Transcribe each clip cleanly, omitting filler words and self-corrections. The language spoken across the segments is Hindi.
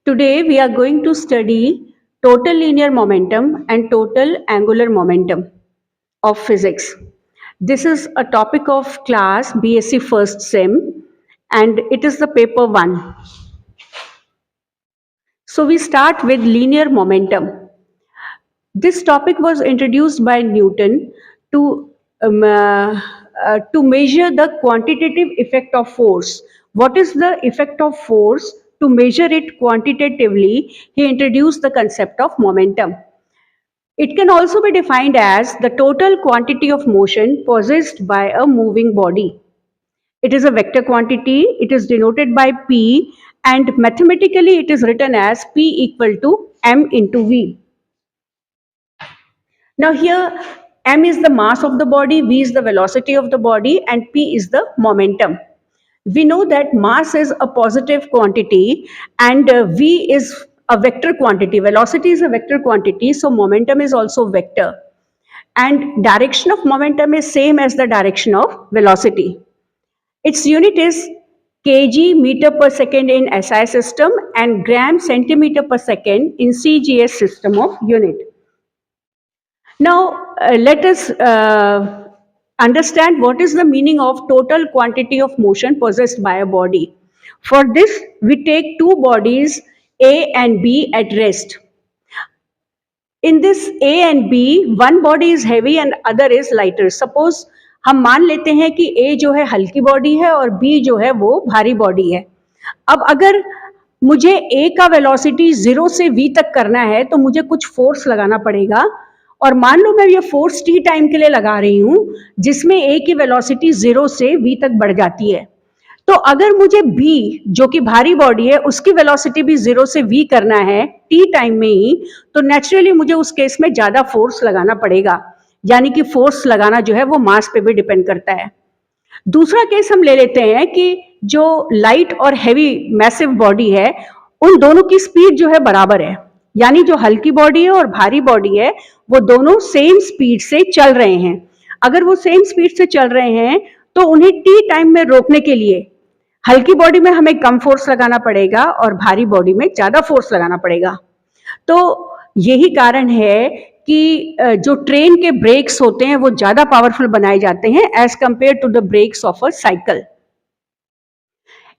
Today we are going to study total linear momentum and total angular momentum of physics. This is a topic of class BSc first sem and it is the paper 1. So we start with linear momentum. This topic was introduced by Newton to measure the quantitative effect of force. What is the effect of force? To measure it quantitatively, he introduced the concept of momentum. It can also be defined as the total quantity of motion possessed by a moving body. It is a vector quantity, it is denoted by P, and mathematically it is written as P equal to m into V. Now here m is the mass of the body, v is the velocity of the body, and p is the momentum. We know that mass is a positive quantity and v is a vector quantity. Velocity is a vector quantity, so momentum is also vector. And direction of momentum is same as the direction of velocity. Its unit is kg meter per second in SI system and gram centimeter per second in CGS system of unit. Now, let us understand what is the meaning of total quantity of motion possessed by a body. For this, we take two bodies A and B at rest. In this A and B, one body is heavy and other is lighter. Suppose हम मान लेते हैं कि A जो है हल्की बॉडी है और B जो है वो भारी बॉडी है. अब अगर मुझे A का वेलोसिटी 0 से V तक करना है तो मुझे कुछ फोर्स लगाना पड़ेगा और मान लो मैं ये फोर्स t टाइम के लिए लगा रही हूं जिसमें A की वेलोसिटी 0 से V तक बढ़ जाती है. तो अगर मुझे B जो कि भारी बॉडी है उसकी वेलोसिटी भी 0 से V करना है t टाइम में ही, तो नेचुरली मुझे उस केस में ज्यादा फोर्स लगाना पड़ेगा. यानी कि फोर्स लगाना जो है वो मास पे भी डिपेंड करता है. दूसरा केस हम ले लेते हैं कि जो लाइट और हैवी मैसिव बॉडी है उन दोनों की स्पीड जो है बराबर है. यानी जो हल्की बॉडी है और भारी बॉडी है वो दोनों सेम स्पीड से चल रहे हैं. अगर वो सेम स्पीड से चल रहे हैं तो उन्हें टी टाइम में रोकने के लिए हल्की बॉडी में हमें कम फोर्स लगाना पड़ेगा और भारी बॉडी में ज्यादा फोर्स लगाना पड़ेगा. तो यही कारण है कि जो ट्रेन के ब्रेक्स होते हैं वो ज्यादा पावरफुल बनाए जाते हैं as compared to the brakes of a cycle.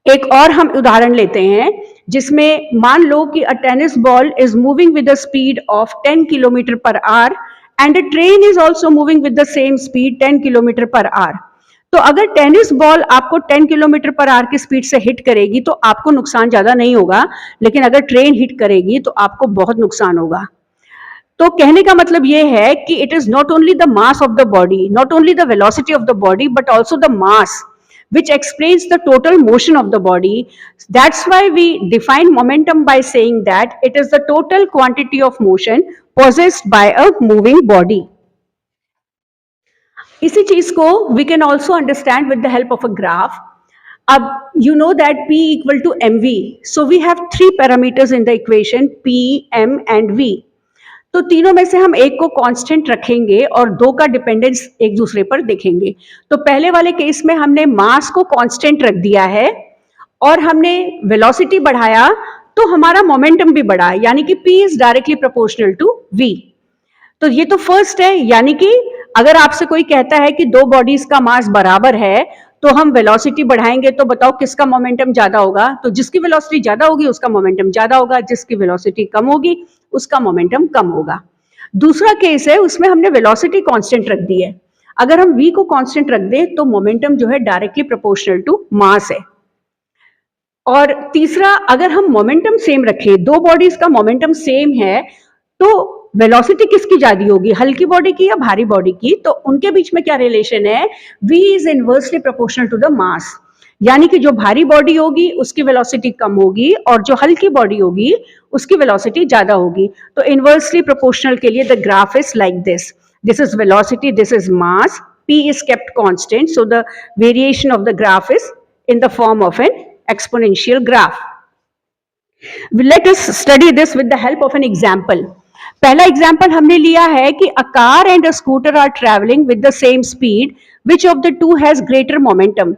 एक और हम उदाहरण लेते हैं जिसमें मान लो कि a tennis ball is moving with the speed of 10 kilometre per hour and a train is also moving with the same speed 10 kilometre per hour. तो अगर टेनिस बॉल आपको 10 किलोमीटर पर आवर की स्पीड से हिट करेगी तो आपको नुकसान ज्यादा नहीं होगा, लेकिन अगर ट्रेन हिट करेगी तो आपको बहुत नुकसान होगा. तो कहने का मतलब ये है कि it is not only the mass of the body, not only the velocity of the body, but also the mass which explains the total motion of the body. That's why we define momentum by saying that it is the total quantity of motion possessed by a moving body. इसी चीज को we can also understand with the help of a graph. अब you know that P equal to mv. So we have three parameters in the equation P, m and v. तो तीनों में से हम एक को कांस्टेंट रखेंगे और दो का डिपेंडेंस एक दूसरे पर देखेंगे. तो पहले वाले केस में हमने मास को कांस्टेंट रख दिया है और हमने वेलोसिटी बढ़ाया तो हमारा मोमेंटम भी बढ़ा, यानी कि P is directly proportional to V. तो ये तो फर्स्ट है, यानी कि अगर आपसे कोई कहता है कि दो बॉडीज का मास बराबर है तो हम वेलोसिटी बढ़ाएंगे तो बताओ किसका मोमेंटम ज्यादा होगा. तो जिसकी वेलोसिटी ज्यादा होगी उसका मोमेंटम ज्यादा होगा, जिसकी वेलोसिटी कम होगी उसका मोमेंटम कम होगा. दूसरा केस है उसमें हमने वेलोसिटी कांस्टेंट रख दी है. अगर हम v को कांस्टेंट रख दें तो मोमेंटम जो है डायरेक्टली प्रोपोर्शनल टू मास है. और तीसरा, अगर हम मोमेंटम सेम रखें, दो बॉडीज का मोमेंटम सेम है तो वेलोसिटी किसकी ज्यादा होगी, हल्की बॉडी की या भारी बॉडी की. तो उनके बीच में क्या रिलेशन है, v is inversely proportional to the mass. यानी कि जो भारी बॉडी होगी उसकी वेलोसिटी कम होगी और जो हल्की बॉडी होगी उसकी वेलोसिटी ज्यादा होगी. तो इनवर्सली प्रोपोर्शनल के लिए the graph is like this. This is velocity, this is mass, p is kept constant, so the variation of the graph is in the form of an exponential graph. Let us study this with the help of an example. पहला एग्जाम्पल हमने लिया है कि a car and a scooter are travelling with the same speed, which of the two has greater momentum.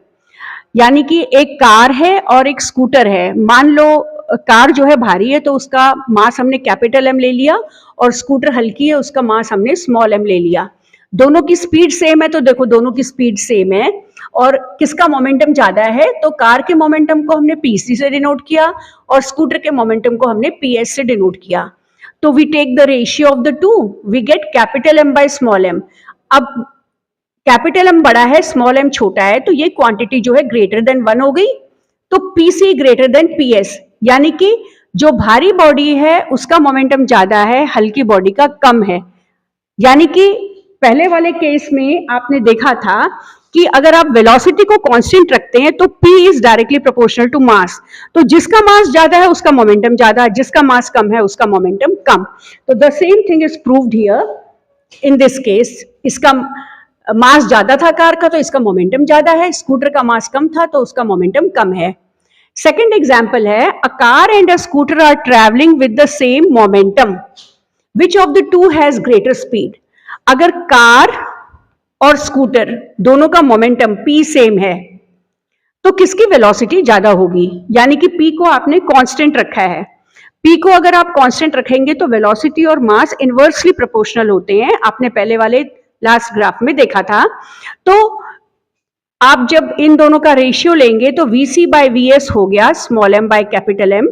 यानी कि एक कार है और एक स्कूटर है. मान लो कार जो है भारी है तो उसका मास हमने कैपिटल एम ले लिया, और स्कूटर हल्की है उसका मास हमने स्मॉल एम ले लिया। दोनों की स्पीड सेम है तो देखो दोनों की स्पीड सेम है, और किसका मोमेंटम ज्यादा है, तो कार के मोमेंटम को हमने पीसी से डिनोट किया और स्कूटर के मोमेंटम को हमने पीएस से डिनोट किया। तो we take the ratio of the two, we get capital M by small M. अब कैपिटल एम बड़ा है, स्मॉल एम छोटा है, तो ये क्वांटिटी जो है ग्रेटर देन 1 हो गई। तो पीसी ग्रेटर देन पीएस, यानी कि जो भारी बॉडी है उसका मोमेंटम ज्यादा है, हल्की बॉडी का कम है। यानी कि पहले वाले केस में आपने देखा था कि अगर आप वेलोसिटी को कांस्टेंट रखते हैं तो P is directly proportional to mass, तो जिसका मास ज्यादा है उसका मोमेंटम ज्यादा, जिसका मास कम है उसका मोमेंटम कम। तो the same thing is proved here in this case. इसका मास ज्यादा था कार का तो इसका मोमेंटम ज्यादा है, स्कूटर का मास कम था तो उसका मोमेंटम कम है। सेकेंड एग्जाम्पल है, a car and a scooter are travelling with the same momentum, which of the two has greater speed. अगर कार और स्कूटर दोनों का मोमेंटम p सेम है तो किसकी वेलोसिटी ज्यादा होगी, यानी कि p को आपने कांस्टेंट रखा है। p को अगर आप कांस्टेंट रखेंगे तो वेलोसिटी और मास इनवर्सली प्रोपोर्शनल होते हैं, आपने पहले वाले लास्ट ग्राफ में देखा था। तो आप जब इन दोनों का रेशियो लेंगे तो vc बाय vs हो गया small m by capital M,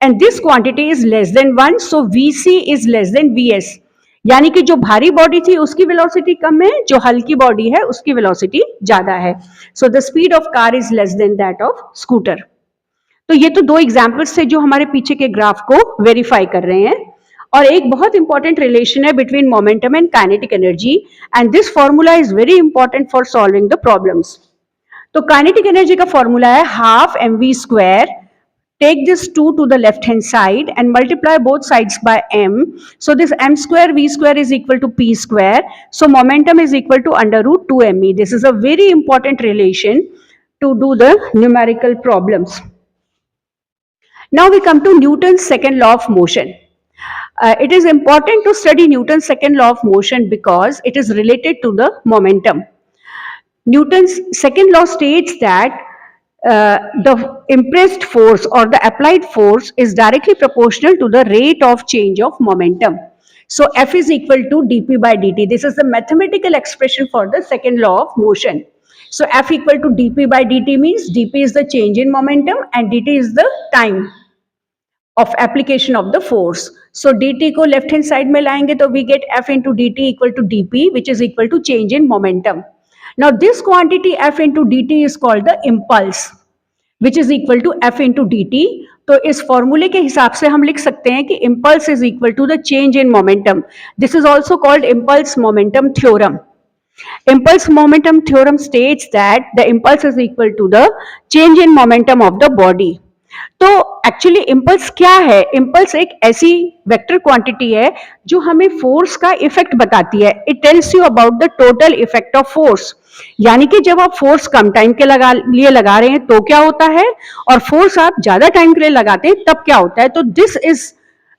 and this quantity is less than 1, so vc is less than vs। यानी कि जो भारी बॉडी थी उसकी वेलोसिटी कम है, जो हल्की बॉडी है उसकी वेलोसिटी ज्यादा है। So the speed of car is less then that of scooter. तो ये तो दो एग्जाम्पल्स थे जो हमारे पीछे के ग्राफ को वेरीफाई कर रहे हैं। और एक बहुत इंपॉर्टेंट रिलेशन है between momentum and kinetic energy, and this formula is very important for solving the problems. तो काइनेटिक एनर्जी का फॉर्मूला है half mv square, take this 2 to the left hand side and multiply both sides by m. So this m square v square is equal to p square. So momentum is equal to under root 2me. This is a very important relation to do the numerical problems. Now we come to Newton's second law of motion. It is important to study Newton's second law of motion because it is related to the momentum. Newton's second law states that the impressed force or the applied force is directly proportional to the rate of change of momentum. So F is equal to dp by dt. This is the mathematical expression for the second law of motion. So F equal to dp by dt means dp is the change in momentum and dt is the time of application of the force. So dt को left hand side में लाएंगे तो we get F into dt equal to dp, which is equal to change in momentum. Now this quantity F into dt is called the impulse, which is equal to F into dt. तो इस फॉर्मूले के हिसाब से हम लिख सकते हैं कि impulse is equal to the change in momentum. This is also called impulse momentum theorem. Impulse momentum theorem states that the impulse is equal to the change in momentum of the body. तो एक्चुअली इम्पल्स क्या है? इम्पल्स एक ऐसी वेक्टर क्वांटिटी है जो हमें फोर्स का इफेक्ट बताती है। It tells you about the total effect of force. यानी कि जब आप फोर्स कम टाइम के लिए लगा रहे हैं तो क्या होता है, और फोर्स आप ज्यादा टाइम के लिए लगाते हैं तब क्या होता है। तो this is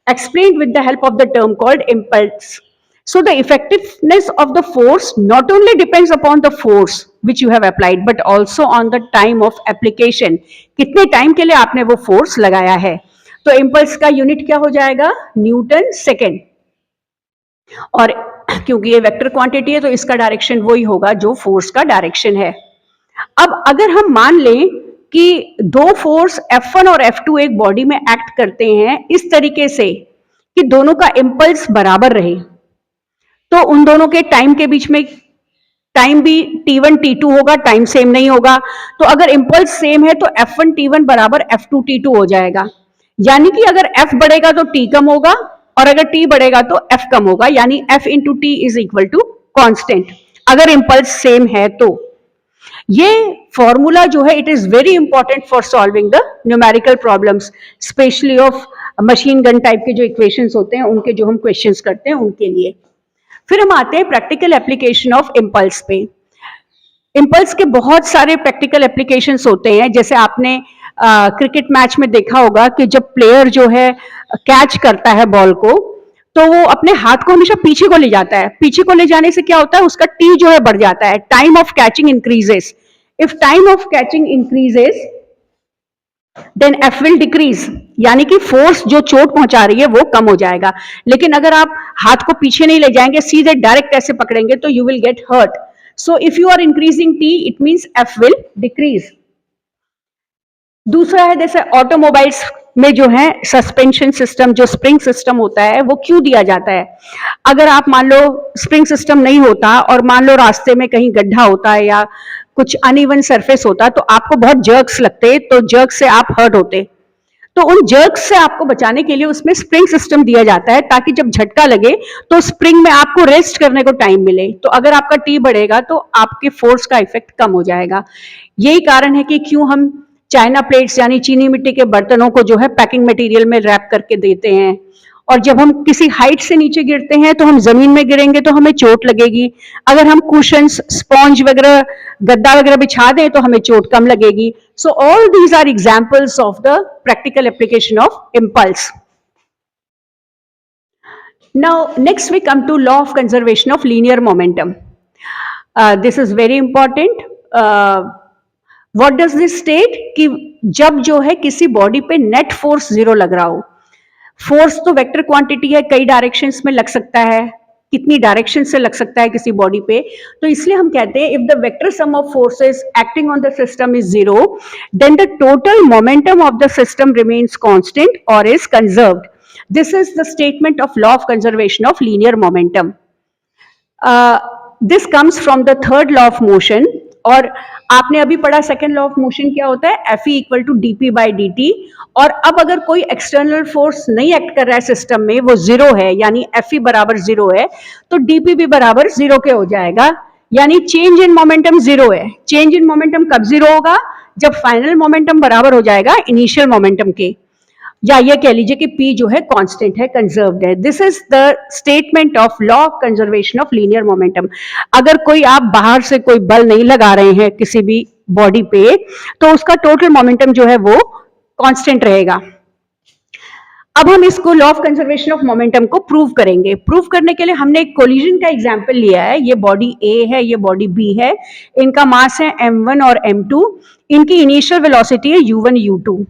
explained with the help of the term called impulse. So the effectiveness of the force not only depends upon the force which you have applied, but also on the time of application. कितने टाइम के लिए आपने वो फोर्स लगाया है। तो इम्पल्स का यूनिट क्या हो जाएगा? Newton second. और क्योंकि ये वेक्टर क्वांटिटी है तो इसका डायरेक्शन वही होगा जो फोर्स का डायरेक्शन है। अब अगर हम मान लें कि दो फोर्स F1 और F2 एक बॉडी में एक्ट करते हैं इस तरीके से कि दोनों का इम्पल्स बराबर रहे, तो उन दोनों के टाइम के बीच में टाइम भी t1 t2 होगा, टाइम सेम नहीं होगा। तो अगर इम्पल्स सेम है तो F1 t1 बराबर F2 t2 हो जाएगा। यानी कि अगर F बढ़ेगा तो t कम होगा और अगर t बढ़ेगा तो F कम होगा, यानी F into T is equal to constant अगर इम्पल्स सेम है तो। ये फॉर्मूला जो है it is very important for solving the numerical problems, specially of machine gun type के जो इक्वेशंस होते हैं उनके जो हम क्वेश्चंस करते हैं उनके लिए। फिर हम आते हैं प्रैक्टिकल एप्लीकेशन ऑफ इम्पल्स पे। इम्पल्स के बहुत सारे प्रैक्टिकल एप्लीकेशंस होते हैं। जैसे आपने क्रिकेट मैच में देखा होगा कि जब प्लेयर जो है कैच करता है बॉल को तो वो अपने हाथ को हमेशा पीछे को ले जाता है। पीछे को ले जाने से क्या होता है, उसका टी जो है बढ़ जाता है, time of catching increases. If time of catching increases then F will decrease, यानी कि फोर्स जो चोट पहुंचा रही है वो कम हो जाएगा। लेकिन अगर आप हाथ को पीछे नहीं ले जाएंगे, सीधे डायरेक्ट ऐसे पकड़ेंगे तो you will get hurt. So if you are increasing T, it means F will decrease. दूसरा है जैसे ऑटोमोबाइल्स में जो है सस्पेंशन सिस्टम, जो स्प्रिंग सिस्टम होता है वो क्यों दिया जाता है? अगर आप मान लो स्प्रिंग सिस्टम नहीं होता और मान लो रास्ते में कहीं गड्ढा होता है या कुछ अनइवन सरफेस होता तो आपको बहुत जर्क्स लगते, तो जर्क से आप हर्ट होते। तो उन जर्क्स से आपको बचाने के लिए उसमें स्प्रिंग सिस्टम दिया जाता है, ताकि जब झटका लगे तो स्प्रिंग में आपको रेस्ट करने को टाइम मिले। तो अगर आपका टी बढ़ेगा तो आपके फोर्स का इफेक्ट कम हो जाएगा। यही कारण है कि क्यों हम चाइना प्लेट्स यानी चीनी मिट्टी के बर्तनों को जो है पैकिंग मटेरियल में रैप करके देते हैं। और जब हम किसी हाइट से नीचे गिरते हैं तो हम जमीन में गिरेंगे तो हमें चोट लगेगी। अगर हम कुशन्स, स्पॉन्ज वगैरह, गद्दा वगैरह बिछा दें तो हमें चोट कम लगेगी। So all these are examples of the practical application of impulse. Now, next we come to law of conservation of linear momentum. This is very important. What does this state? कि जब जो है किसी बॉडी पे नेट फोर्स जीरो लग रहा हो। फोर्स तो वेक्टर क्वांटिटी है, कई डायरेक्शंस में लग सकता है, कितनी डायरेक्शन से लग सकता है किसी बॉडी पे। तो इसलिए हम कहते हैं if the vector sum of forces acting on the system is zero, then the total momentum of the system remains constant और is conserved. This is the statement of law of conservation of linear momentum. This comes from the third law of motion. और आपने अभी पढ़ा सेकेंड लॉ ऑफ मोशन क्या होता है, F E equal to D P by D T. और अब अगर कोई एक्सटर्नल फोर्स नहीं एक्ट कर रहा है सिस्टम में, वो जीरो है, यानी एफ ई बराबर जीरो है, तो डीपी भी बराबर जीरो के हो जाएगा। यानी चेंज इन मोमेंटम जीरो है। चेंज इन मोमेंटम कब जीरो होगा? जब फाइनल मोमेंटम बराबर हो जाएगा इनिशियल मोमेंटम के, या ये कह लीजिए कि P जो है कांस्टेंट है, कंजर्व्ड है। This is the statement of law of conservation of linear momentum. अगर कोई आप बाहर से कोई बल नहीं लगा रहे हैं किसी भी बॉडी पे, तो उसका टोटल मोमेंटम जो है वो कांस्टेंट रहेगा। अब हम इसको law of conservation of momentum को प्रूव करेंगे। प्रूव करने के लिए हमने एक कोलिजन का एग्जांपल लिया है। ये बॉडी A है, ये बॉडी B है, इनका मास है m1 और m2, इनकी इनिशियल वेलोसिटी है u1 u2,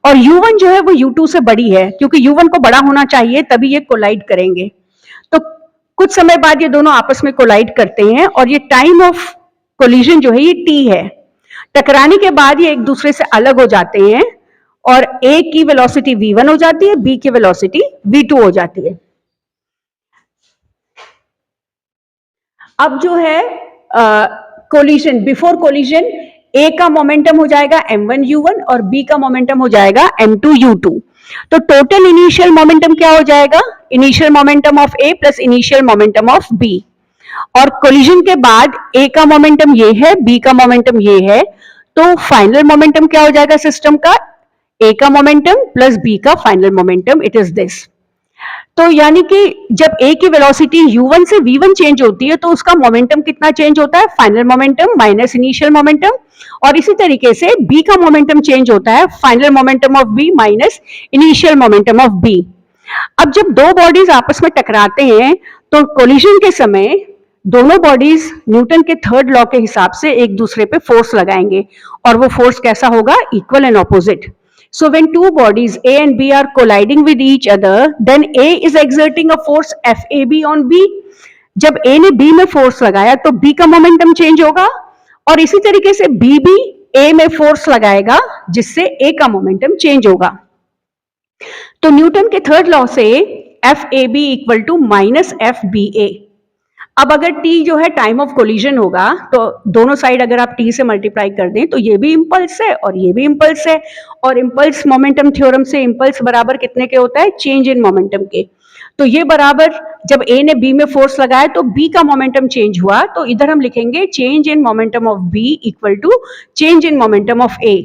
और u1 जो है वो u2 से बड़ी है, क्योंकि u1 को बड़ा होना चाहिए तभी ये कोलाइड करेंगे। तो कुछ समय बाद ये दोनों आपस में कोलाइड करते हैं और ये टाइम ऑफ कोलिजन जो है ये t है। टकराने के बाद ये एक दूसरे से अलग हो जाते हैं और A की वेलोसिटी v1 हो जाती है, B की वेलोसिटी v2 हो जाती है। अब जो है कोलिजन, बिफोर कोलिजन A का मोमेंटम हो जाएगा m1 u1 और B का मोमेंटम हो जाएगा m2 u2। तो टोटल इनिशियल मोमेंटम क्या हो जाएगा? Initial momentum of A plus initial momentum of B। और कोलिजन के बाद A का मोमेंटम ये है, B का मोमेंटम ये है, तो फाइनल मोमेंटम क्या हो जाएगा सिस्टम का? A का मोमेंटम प्लस B का final momentum, it is this. तो यानी कि जब A की वेलोसिटी u1 से v1 चेंज होती है तो उसका मोमेंटम कितना चेंज होता है? Final momentum minus initial momentum. और इसी तरीके से B का मोमेंटम चेंज होता है, final momentum of B minus initial momentum of B। अब जब दो बॉडीज आपस में टकराते हैं तो कोलिजन के समय दोनों बॉडीज न्यूटन के थर्ड लॉ के हिसाब से एक दूसरे पे फोर्स लगाएंगे, और वो फोर्स कैसा होगा? Equal and opposite. So when two bodies A and B are colliding with each other, then A is exerting a force FAB on B. जब A ने B में फोर्स लगाया तो B का मोमेंटम चेंज होगा, और इसी तरीके से B भी A में फोर्स लगाएगा जिससे A का मोमेंटम चेंज होगा। तो न्यूटन के थर्ड लॉ से FAB equal to minus FBA। अब अगर t जो है टाइम ऑफ कोलिजन होगा तो दोनों साइड अगर आप t से मल्टीप्लाई कर दें तो ये भी इंपल्स है और ये भी इंपल्स है, और इंपल्स मोमेंटम थ्योरम से इंपल्स बराबर कितने के होता है? चेंज इन मोमेंटम के। तो ये बराबर जब a ने b में फोर्स लगाया तो b का मोमेंटम चेंज हुआ, तो इधर हम लिखेंगे change in momentum of b equal to change in momentum of a।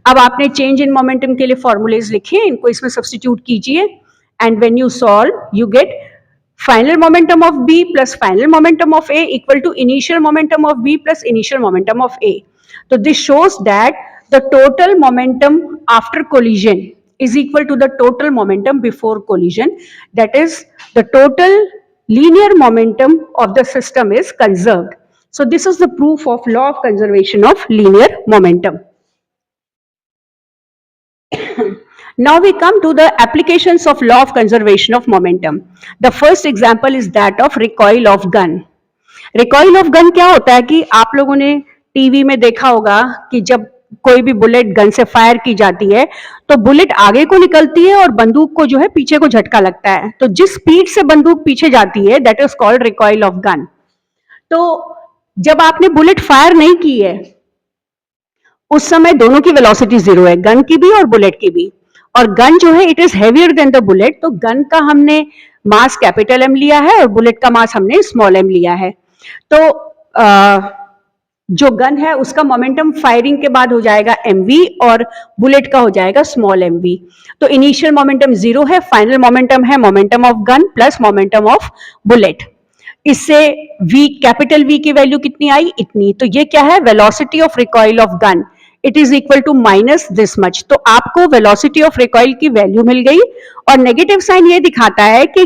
अब आपने चेंज इन मोमेंटम के लिए फॉर्मूलेज लिखे, इनको इसमें सब्स्टिट्यूट कीजिए, and when you solve you get final momentum of B plus final momentum of A equal to initial momentum of B plus initial momentum of A. So this shows that the total momentum after collision is equal to the total momentum before collision. That is, the total linear momentum of the system is conserved. So this is the proof of law of conservation of linear momentum. Now we come to the applications of law of conservation of momentum. The first example is that of recoil of gun. Recoil of gun क्या होता है कि आप लोगों ने टीवी में देखा होगा कि जब कोई भी बुलेट गन से फायर की जाती है तो बुलेट आगे को निकलती है और बंदूक को जो है पीछे को झटका लगता है, तो जिस स्पीड से बंदूक पीछे जाती है that is called recoil of gun. तो जब आपने बुलेट फायर नहीं की है उस समय दोनों की वेलोसिटी जीरो है, गन की भी और बुलेट की भी, और गन जो है it is heavier than the bullet, तो गन का हमने मास कैपिटल एम लिया है और बुलेट का मास हमने स्मॉल एम लिया है। तो जो गन है उसका मोमेंटम फायरिंग के बाद हो जाएगा mv और बुलेट का हो जाएगा स्मॉल mv। तो इनिशियल मोमेंटम जीरो है, फाइनल मोमेंटम है momentum of gun plus momentum of bullet. इससे v कैपिटल V की वैल्यू कितनी आई, इतनी, तो ये क्या है, velocity of recoil of gun, it is equal to minus this much. तो आपको वेलोसिटी ऑफ रिकॉइल की वैल्यू मिल गई और नेगेटिव साइन ये दिखाता है कि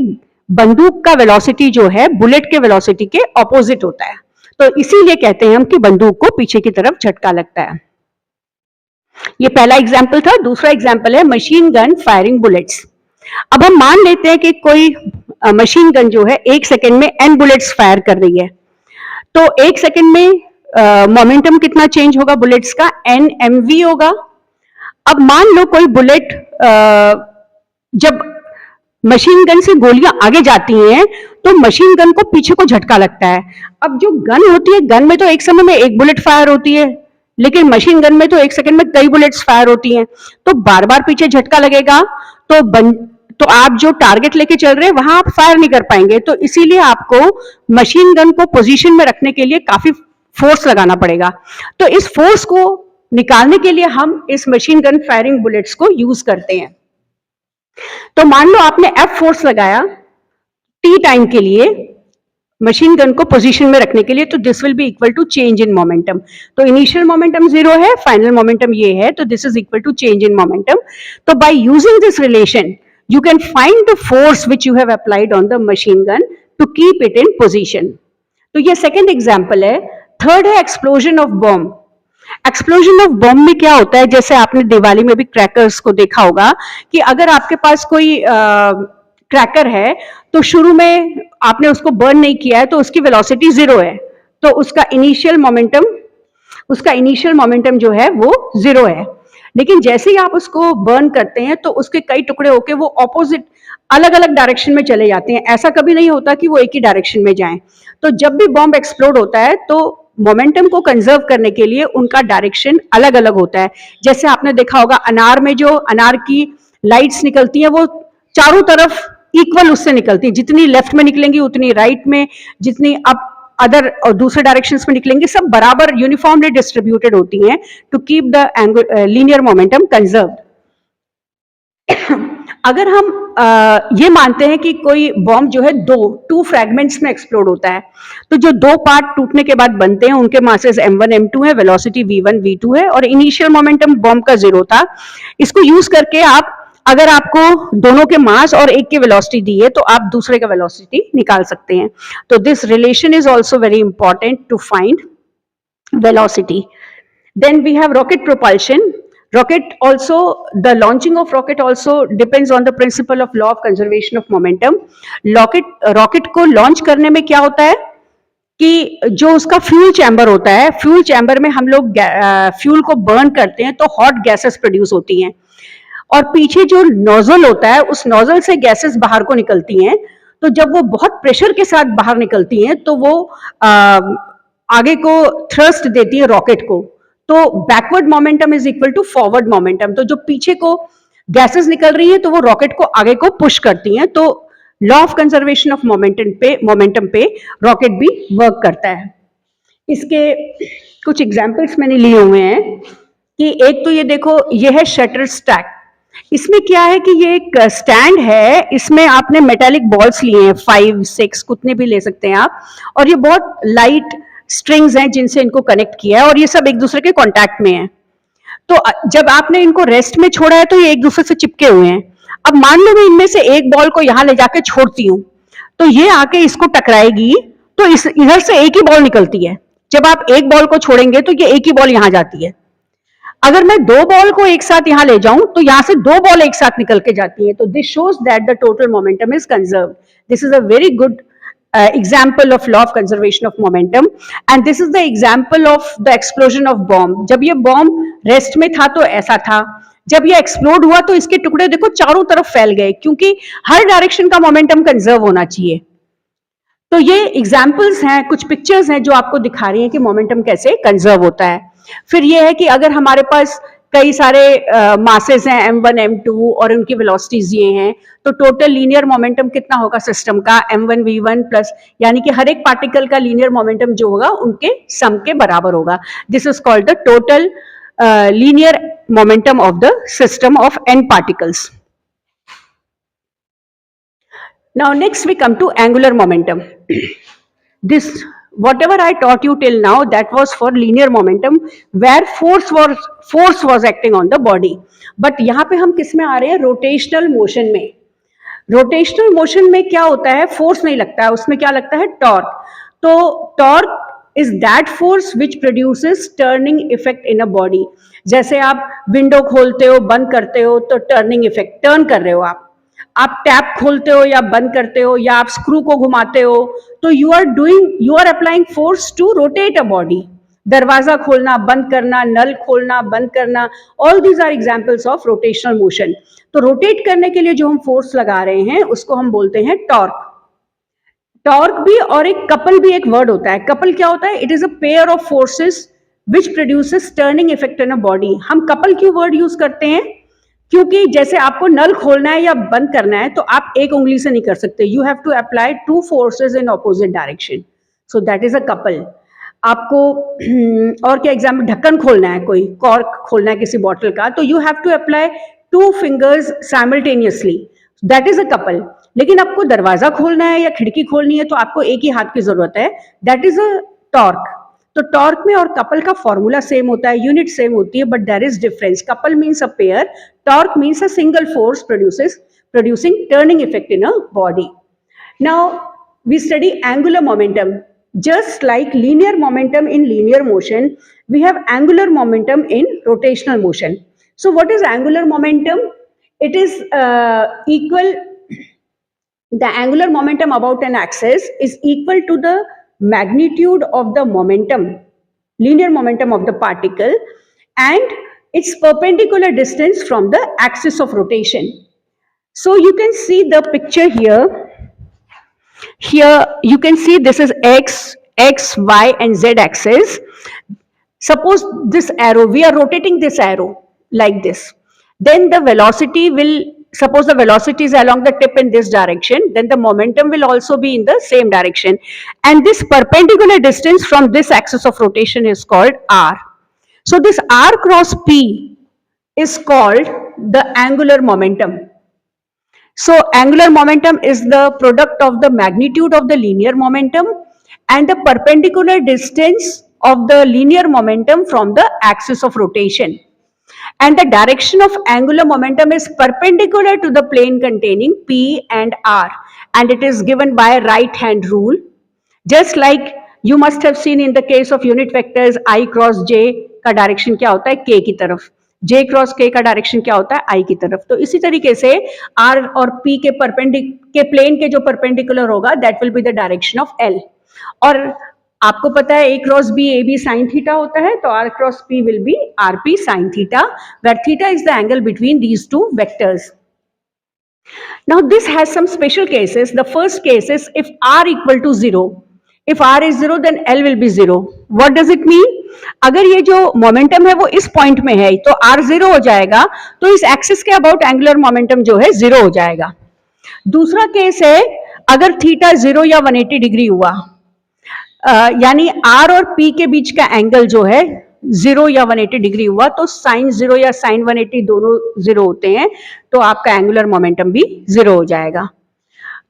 बंदूक का वेलोसिटी जो है बुलेट के वेलोसिटी के ऑपोजिट होता है, तो इसीलिए कहते हैं हम कि बंदूक को पीछे की तरफ झटका लगता है। ये पहला एग्जाम्पल था। दूसरा एग्जाम्पल है मशीन गन फायरिंग बुलेट्स। अब हम मान लेते हैं कि कोई मशीन गन जो है 1 सेकेंड में n बुलेट्स फायर कर रही है, तो 1 सेकेंड में मोमेंटम कितना चेंज होगा बुलेट्स का, n mv होगा। अब मान लो कोई बुलेट जब मशीन गन से गोलियां आगे जाती हैं तो मशीन गन को पीछे को झटका लगता है। अब जो गन होती है, गन में तो एक समय में एक बुलेट फायर होती है, लेकिन मशीन गन में तो 1 सेकेंड में कई बुलेट्स फायर होती हैं, तो बार बार पीछे झटका लगेगा तो आप जो टारगेट लेके चल रहे हैं वहां आप फायर नहीं कर पाएंगे। तो इसीलिए आपको मशीन गन को पोजीशन में रखने के लिए काफी फोर्स लगाना पड़ेगा। तो इस फोर्स को निकालने के लिए हम इस मशीन गन फायरिंग बुलेट्स को यूज करते हैं। तो मान लो आपने F फोर्स लगाया t टाइम के लिए मशीन गन को पोजीशन में रखने के लिए, तो this will be equal to change in momentum. तो इनिशियल मोमेंटम जीरो है, फाइनल मोमेंटम ये है, तो this is equal to change in momentum. तो by using this relation you can find the force which you have applied on the machine gun to keep it in position. तो ये सेकेंड एग्जाम्पल है। थर्ड है explosion of bomb. Explosion of bomb में क्या होता है, जैसे आपने दिवाली में भी क्रैकर्स को देखा होगा कि अगर आपके पास कोई क्रैकर है तो शुरू में आपने उसको बर्न नहीं किया है तो उसकी वेलोसिटी जीरो है, तो उसका इनिशियल मोमेंटम जो है वो जीरो है। लेकिन जैसे ही आप उसको बर्न करते हैं तो उसके कई टुकड़े होके वो ऑपोजिट अलग अलग डायरेक्शन में चले जाते हैं, ऐसा कभी नहीं होता कि वो एक ही डायरेक्शन में जाएं। तो जब भी बॉम्ब एक्सप्लोड होता है तो मोमेंटम को कंजर्व करने के लिए उनका डायरेक्शन अलग अलग होता है। जैसे आपने देखा होगा अनार में जो अनार की लाइट्स निकलती हैं वो चारों तरफ इक्वल उससे निकलती है, जितनी लेफ्ट में निकलेंगी उतनी राइट में, जितनी अप अदर और दूसरे डायरेक्शंस में निकलेंगी, सब बराबर यूनिफॉर्मली डिस्ट्रीब्यूटेड होती हैं to keep the linear momentum conserved. अगर हम ये मानते हैं कि कोई बॉम्ब जो है टू फ्रैगमेंट्स में एक्सप्लोड होता है, तो जो दो पार्ट टूटने के बाद बनते हैं उनके मासेस m1 m2 है, वेलोसिटी v1 v2 है और इनिशियल मोमेंटम बॉम्ब का जीरो था। इसको यूज करके आप अगर आपको दोनों के मास और एक की वेलोसिटी दी है तो आप दूसरे का वेलोसिटी निकाल सकते हैं। तो this relation is also very important to find velocity. Then we have rocket propulsion. Rocket also, the launching of rocket also depends on the principle of law of conservation of momentum. Rocket को लॉन्च करने में क्या होता है कि जो उसका फ्यूल चैम्बर होता है, फ्यूल चैम्बर में हम लोग फ्यूल को बर्न करते हैं तो हॉट गैसेस प्रोड्यूस होती हैं और पीछे जो नोजल होता है उस नोजल से गैसेस बाहर को निकलती हैं। तो जब वो बहुत प्रेशर के साथ बाहर निकलती हैं तो वो आगे को थ्रस्ट देती है रॉकेट को, तो backward momentum is equal to forward momentum. तो जो पीछे को गैसेस निकल रही है तो वो रॉकेट को आगे को पुश करती हैं। तो law of conservation of momentum पे रॉकेट भी वर्क करता है। इसके कुछ एग्जांपल्स मैंने लिए हुए हैं कि एक तो ये देखो, ये है शटर स्टैक। इसमें क्या है कि ये एक स्टैंड है, इसमें आपने मेटालिक बॉल्स लिए हैं 5, 6 कितने भी ले सकते हैं आप, और ये बहुत लाइट स्ट्रिंग्स हैं जिनसे इनको कनेक्ट किया है और ये सब एक दूसरे के कांटेक्ट में हैं। तो जब आपने इनको रेस्ट में छोड़ा है तो ये एक दूसरे से चिपके हुए हैं। अब मान लो मैं इनमें से एक बॉल को यहां ले जाके छोड़ती हूँ तो ये आके इसको टकराएगी, तो इधर से एक ही बॉल निकलती है। जब आप एक बॉल को छोड़ेंगे तो ये एक ही बॉल यहां जाती है। अगर मैं दो बॉल को एक साथ यहां ले जाऊं तो यहां से दो बॉल एक साथ निकल के जाती है, तो this shows that the total momentum is conserve. This is a very good example of law of conservation of momentum, and this is the example of the explosion of bomb. जब ये बॉम्ब रेस्ट में था तो ऐसा था, जब ये एक्सप्लोड हुआ तो इसके टुकड़े देखो चारों तरफ फैल गए, क्योंकि हर डायरेक्शन का मोमेंटम कंजर्व होना चाहिए. तो ये एग्जाम्पल्स हैं, कुछ पिक्चर्स हैं जो आपको दिखा रही हैं कि मोमेंटम कैसे कंजर्व होता है. फिर ये है कि अगर हमारे पास कई सारे मासेस हैं m1 m2 और उनकी वेलोसिटीज ये हैं, तो टोटल लीनियर मोमेंटम कितना होगा सिस्टम का m1 v1 प्लस, यानी कि हर एक पार्टिकल का लीनियर मोमेंटम जो होगा उनके सम के बराबर होगा. This is called the total linear momentum of the system of n particles. Now next we come to angular momentum. This, whatever I taught you till now, that was for linear momentum where force was acting on the body. But यहाँ पे हम किस में आ रहे हैं, रोटेशनल मोशन में. रोटेशनल मोशन में क्या होता है, फोर्स नहीं लगता है, उसमें क्या लगता है, टॉर्क. तो torque is that force which produces turning effect in a body. जैसे आप विंडो खोलते हो बंद करते हो तो टर्निंग इफेक्ट, टर्न कर रहे हो आप टैप खोलते हो या बंद करते हो या आप स्क्रू को घुमाते हो, तो you are applying force to rotate a body. दरवाजा खोलना बंद करना, नल खोलना बंद करना, all these are examples of rotational motion. तो रोटेट करने के लिए जो हम फोर्स लगा रहे हैं उसको हम बोलते हैं टॉर्क. टॉर्क भी और एक कपल भी एक वर्ड होता है. कपल क्या होता है, it is a pair of forces which produces turning effect in a body. हम कपल क्यों वर्ड यूज करते हैं, क्योंकि जैसे आपको नल खोलना है या बंद करना है तो आप एक उंगली से नहीं कर सकते, you have to apply two forces in opposite direction, so that is a couple. आपको और क्या एग्जाम्पल, ढक्कन खोलना है, कोई कॉर्क खोलना है किसी बॉटल का, तो you have to apply two fingers simultaneously, that is a couple. लेकिन आपको दरवाजा खोलना है या खिड़की खोलनी है तो आपको एक ही हाथ की जरूरत है, दैट इज अ टॉर्क. तो टॉर्क में और कपल का फॉर्मूला सेम होता है, यूनिट सेम होती है, but there is difference. Couple means a pair, torque means a single force producing turning effect in a body. Now we study angular momentum. Just like linear momentum in linear motion, we have angular momentum in rotational motion. So what is angular momentum? It is equal, the angular momentum about an axis is equal to the magnitude of the momentum, linear momentum of the particle, and its perpendicular distance from the axis of rotation. So you can see the picture here. Here you can see this is x, y and z axis. Suppose this arrow, we are rotating this arrow like this. Then the velocity will, suppose the velocity is along the tip in this direction, then the momentum will also be in the same direction. And this perpendicular distance from this axis of rotation is called r. So this r cross p is called the angular momentum. So angular momentum is the product of the magnitude of the linear momentum and the perpendicular distance of the linear momentum from the axis of rotation. And the direction of angular momentum is perpendicular to the plane containing P and R, and it is given by right hand rule. Just like you must have seen in the case of unit vectors, I cross J का डायरेक्शन क्या होता है, K की तरफ, J क्रॉस K का डायरेक्शन क्या होता है, I की तरफ. तो इसी तरीके से R और P के प्लेन के जो परपेंडिकुलर होगा, that will be the direction of L. और आपको पता है A cross B AB sine theta होता है, तो R cross P will be RP sine theta, where theta is the angle between these two vectors. Now this has some special cases. The first case is if R equal to 0. If R is 0, then L will be 0. What does it mean? अगर ये जो मोमेंटम है वो इस पॉइंट में है तो R 0 हो जाएगा, तो इस एक्सिस के अबाउट एंगुलर मोमेंटम जो है 0 हो जाएगा. दूसरा केस है अगर थीटा 0 या 180 डिग्री हुआ, यानी R और P के बीच का एंगल जो है 0 या 180 डिग्री हुआ, तो साइन 0 या साइन 180 दोनों 0 होते हैं, तो आपका एंगुलर मोमेंटम भी 0 हो जाएगा.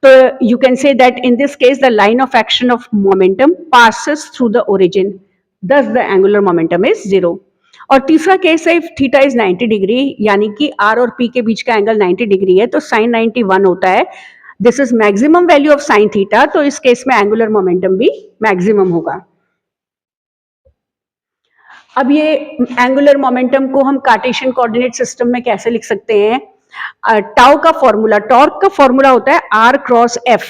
So you can say that in this case the line of action of momentum passes through the origin, thus the angular momentum is 0. और तीसरा केस है if थीटा इज 90 डिग्री, यानी कि R और P के बीच का एंगल 90 डिग्री है, तो साइन 91 होता है. This is maximum value of sine theta, तो इस केस में एंगुलर मोमेंटम भी मैक्सिमम होगा. अब ये एंगुलर मोमेंटम को हम कार्टेशियन कोऑर्डिनेट सिस्टम में कैसे लिख सकते हैं? टाउ का फॉर्मूला, टॉर्क का फॉर्मूला होता है R cross F.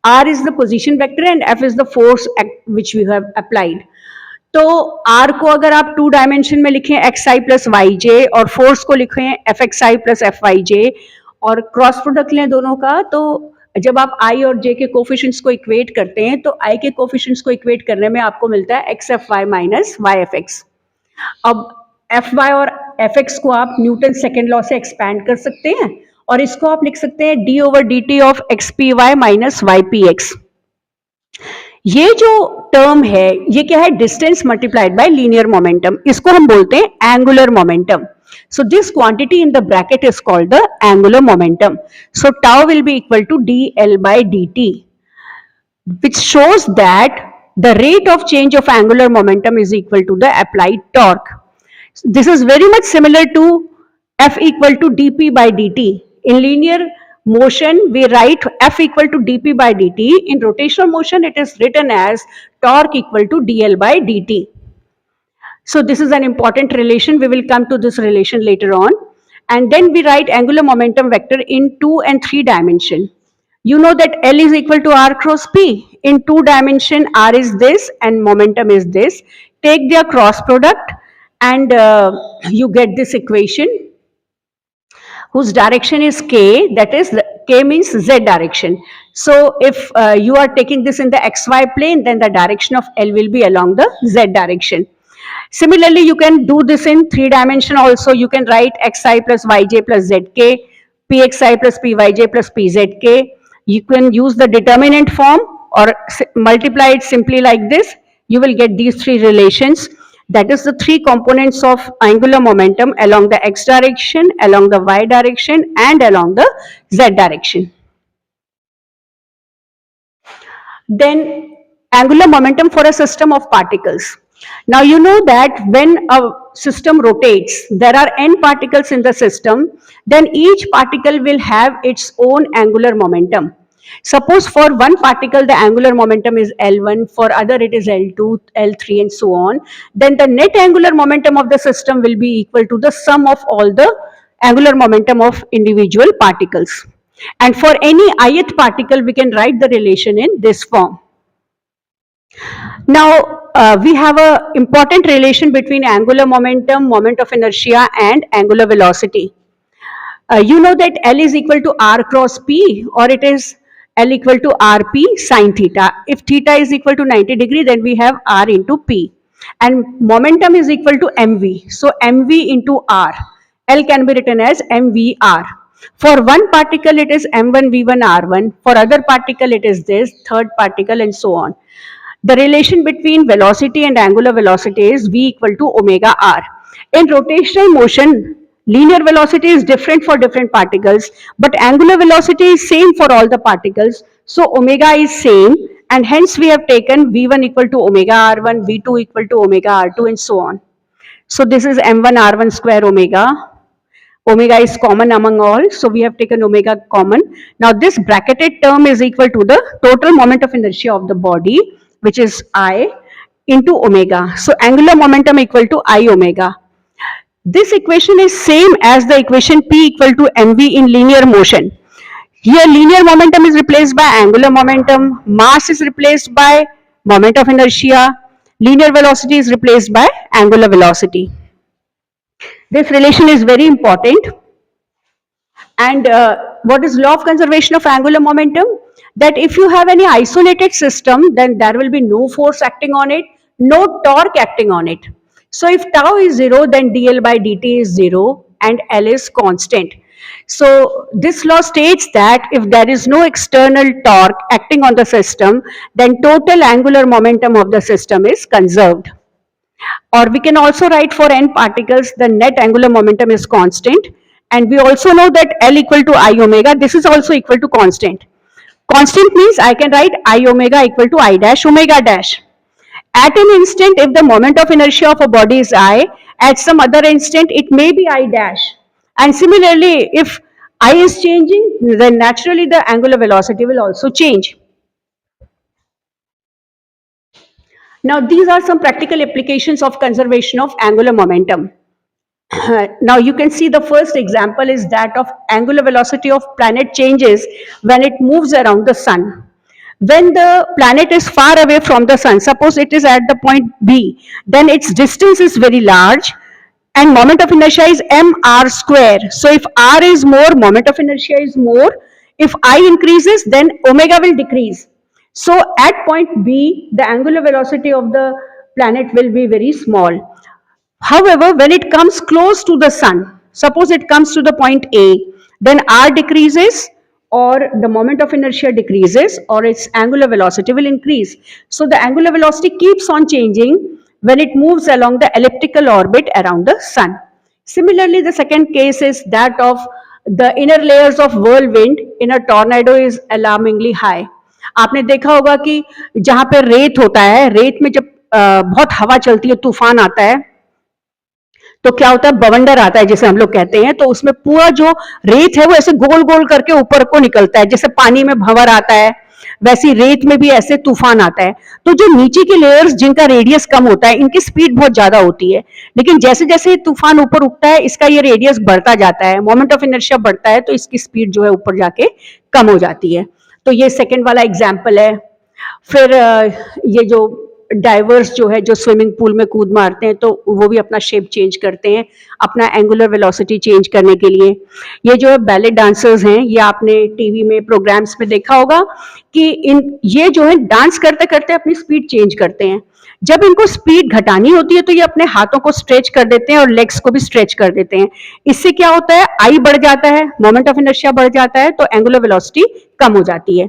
R is the position vector and F is the force which we have applied. तो आर को अगर आप 2 डायमेंशन में लिखें X I plus Y J, और फोर्स को लिखें F X I plus F Y J, और क्रॉस प्रोडक्ट लें दोनों का, तो जब आप आई और जे के कोफिशिएंट्स को इक्वेट करते हैं तो आई के कोफिशिएंट्स को इक्वेट करने में आपको मिलता है X F Y minus Y F X. अब एफ वाई और एफ एक्स को आप न्यूटन सेकेंड लॉ से एक्सपैंड कर सकते हैं, और इसको आप लिख सकते हैं D over D T of X P Y minus Y P X. ये जो टर्म है ये क्या है? Distance multiplied by linear momentum. इसको हम बोलते हैं angular momentum. So this quantity in the bracket is called the angular momentum. So tau will be equal to dl by dt, which shows that the rate of change of angular momentum is equal to the applied torque. This is very much similar to F equal to dp by dt. In linear motion, we write F equal to dp by dt. In rotational motion, it is written as torque equal to dl by dt. So this is an important relation. We will come to this relation later on. And then we write angular momentum vector in 2 and 3 dimension. You know that L is equal to R cross P. In 2 dimension, R is this and momentum is this. Take their cross product and you get this equation whose direction is K, that is K means Z direction. So if you are taking this in the XY plane, then the direction of L will be along the Z direction. Similarly, you can do this in 3 dimension also. You can write xi plus yj plus zk, pxi plus pyj plus pzk. You can use the determinant form or multiply it simply like this. You will get these 3 relations. That is the 3 components of angular momentum along the x direction, along the y direction, and along the z direction. Then angular momentum for a system of particles. Now you know that when a system rotates, there are n particles in the system, then each particle will have its own angular momentum. Suppose for one particle the angular momentum is L1, for other it is L2, L3 and so on, then the net angular momentum of the system will be equal to the sum of all the angular momentum of individual particles. And for any ith particle we can write the relation in this form. Now, we have a important relation between angular momentum, moment of inertia, and angular velocity. You know that L is equal to R cross P, or it is L equal to RP sine theta. If theta is equal to 90 degree, then we have R into P. And momentum is equal to mv. So mv into R. L can be written as mvr. For one particle, it is m1 v1 r1. For other particle, it is this, third particle, and so on. The relation between velocity and angular velocity is v equal to omega r. In rotational motion, linear velocity is different for different particles, but angular velocity is same for all the particles. So omega is same, and hence we have taken v1 equal to omega r1, v2 equal to omega r2, and so on. So this is m1 r1 square omega. Omega is common among all, so we have taken omega common. Now this bracketed term is equal to the total moment of inertia of the body, which is I, into omega. So angular momentum equal to I omega. This equation is same as the equation P equal to mv in linear motion. Here linear momentum is replaced by angular momentum, mass is replaced by moment of inertia, linear velocity is replaced by angular velocity. This relation is very important. And what is law of conservation of angular momentum? That if you have any isolated system, then there will be no force acting on it, no torque acting on it. So if tau is 0, then dl by dt is 0 and L is constant. So this law states that if there is no external torque acting on the system, then total angular momentum of the system is conserved. Or we can also write for n particles, the net angular momentum is constant. And we also know that L equal to I omega, this is also equal to constant. Constant means I can write I omega equal to I dash omega dash. At an instant, if the moment of inertia of a body is I, at some other instant, it may be I dash. And similarly, if I is changing, then naturally the angular velocity will also change. Now, these are some practical applications of conservation of angular momentum. Now you can see the first example is that of angular velocity of planet changes when it moves around the sun. When the planet is far away from the sun, suppose it is at the point B, then its distance is very large and moment of inertia is mr square. So if r is more, moment of inertia is more. If I increases, then omega will decrease. So at point B, the angular velocity of the planet will be very small. However, when it comes close to the sun, suppose it comes to the point A, then r decreases or the moment of inertia decreases or its angular velocity will increase. So the angular velocity keeps on changing when it moves along the elliptical orbit around the sun. Similarly, the second case is that of the inner layers of whirlwind in a tornado is alarmingly high. आपने देखा होगा कि जहां पे रेत होता है, रेत में जब बहुत हवा चलती है, तूफान आता है, तो क्या होता है, बवंडर आता है जिसे हम लोग कहते हैं, तो उसमें पूरा जो रेत है वो ऐसे गोल गोल करके ऊपर को निकलता है, जैसे पानी में भंवर आता है वैसी रेत में भी ऐसे तूफान आता है। तो जो नीचे के लेयर्स जिनका रेडियस कम होता है, इनकी स्पीड बहुत ज्यादा होती है, लेकिन जैसे जैसे तूफान ऊपर उठता है इसका ये रेडियस बढ़ता जाता है, मोमेंट ऑफ इनर्शिया बढ़ता है, तो इसकी स्पीड जो है ऊपर जाके कम हो जाती है। तो ये सेकेंड वाला एग्जाम्पल है। फिर ये जो डाइवर्स जो है, जो स्विमिंग पूल में कूद मारते हैं, तो वो भी अपना शेप चेंज करते हैं अपना एंगुलर वेलोसिटी चेंज करने के लिए। ये जो है बैले डांसर्स हैं, ये आपने टीवी में प्रोग्राम्स में देखा होगा कि ये जो है डांस करते करते अपनी स्पीड चेंज करते हैं। जब इनको स्पीड घटानी होती है तो ये अपने हाथों को स्ट्रेच कर देते हैं और लेग्स को भी स्ट्रेच कर देते हैं। इससे क्या होता है, आई बढ़ जाता है, मोमेंट ऑफ इनर्शिया बढ़ जाता है, तो एंगुलर वेलोसिटी कम हो जाती है।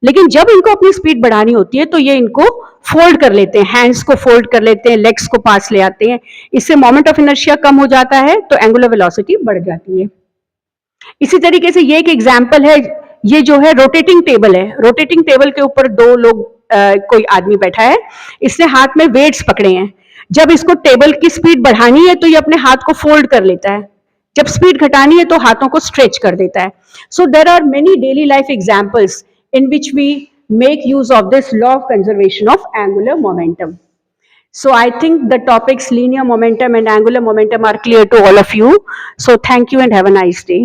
लेकिन जब इनको अपनी स्पीड बढ़ानी होती है तो ये इनको फोल्ड कर लेते हैं, हैंड्स को फोल्ड कर लेते हैं, लेग्स को पास ले आते हैं। इससे मोमेंट ऑफ इनर्शिया कम हो जाता है, तो एंगुलर वेलोसिटी बढ़ जाती है। इसी तरीके से ये एक एग्जाम्पल है, ये जो है रोटेटिंग टेबल है। रोटेटिंग टेबल के ऊपर दो लोग कोई आदमी बैठा है, इसने हाथ में वेट्स पकड़े हैं। जब इसको टेबल की स्पीड बढ़ानी है तो ये अपने हाथ को फोल्ड कर लेता है, जब स्पीड घटानी है तो हाथों को स्ट्रेच कर देता है। So there are many daily life examples in which we make use of this law of conservation of angular momentum. So I think the topics linear momentum and angular momentum are clear to all of you. So thank you and have a nice day.